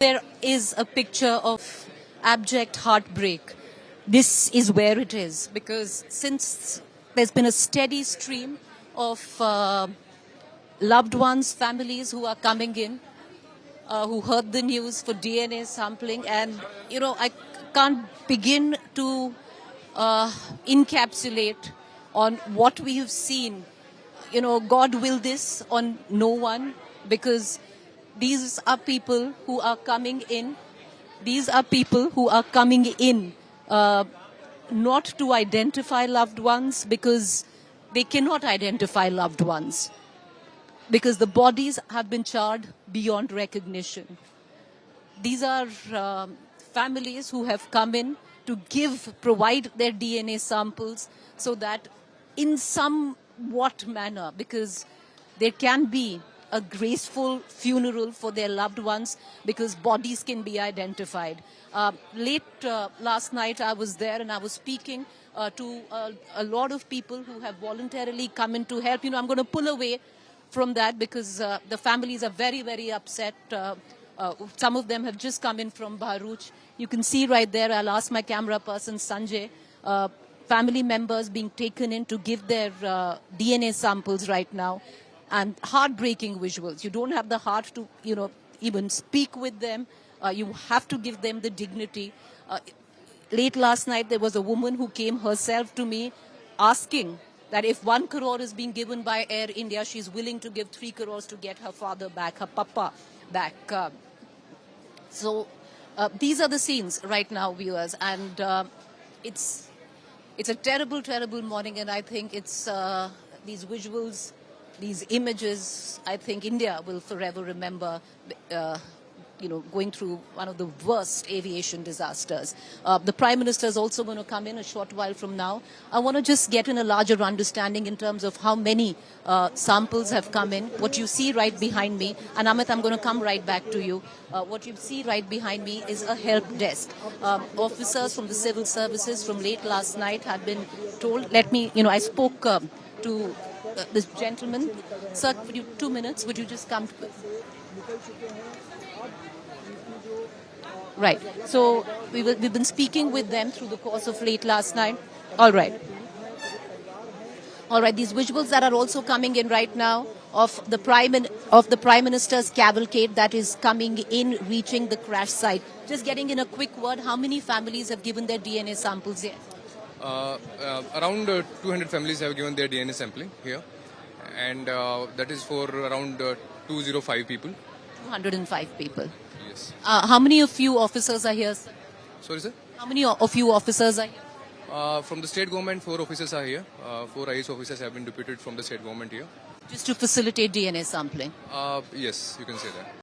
There is a picture of abject heartbreak. This is where it is, because since there's been a steady stream of loved ones, families who are coming in, who heard the news for DNA sampling, and I can't begin to encapsulate on what we have seen. God will this on no one, because these are people who are coming in. These are people who are coming in not to identify loved ones, because they cannot identify loved ones, because the bodies have been charred beyond recognition. These are families who have come in to provide their DNA samples, so that in somewhat manner, because there can be a graceful funeral for their loved ones, because bodies can be identified. Late last night I was there, and I was speaking to a lot of people who have voluntarily come in to help. I'm going to pull away from that, because the families are very, very upset. Some of them have just come in from Bharuch. You can see right there, I'll ask my camera person, Sanjay, family members being taken in to give their DNA samples right now. And heartbreaking visuals. You don't have the heart to, even speak with them. You have to give them the dignity. Late last night, there was a woman who came herself to me asking that if 1 crore is being given by Air India, she's willing to give 3 crores to get her father back, her papa back. So these are the scenes right now, viewers. And it's a terrible, terrible morning. And I think it's these visuals, these images, I think India will forever remember, going through one of the worst aviation disasters. The Prime Minister is also going to come in a short while from now. I want to just get in a larger understanding in terms of how many samples have come in. What you see right behind me, and Amit, I'm going to come right back to you. What you see right behind me is a help desk. Officers from the civil services from late last night had been told, I spoke to this gentleman. Sir, would you 2 minutes? Would you just come? Right. So we've been speaking with them through the course of late last night. All right. All right. These visuals that are also coming in right now of the Prime Minister's cavalcade that is coming in, reaching the crash site. Just getting in a quick word, how many families have given their DNA samples yet? Around 200 families have given their DNA sampling here, and that is for around 205 people. 205 people. Yes. How many of you officers are here, sir? Sorry, sir? How many of you officers are here? From the state government, 4 officers are here. 4 IAS officers have been deputed from the state government here. Just to facilitate DNA sampling? Yes, you can say that.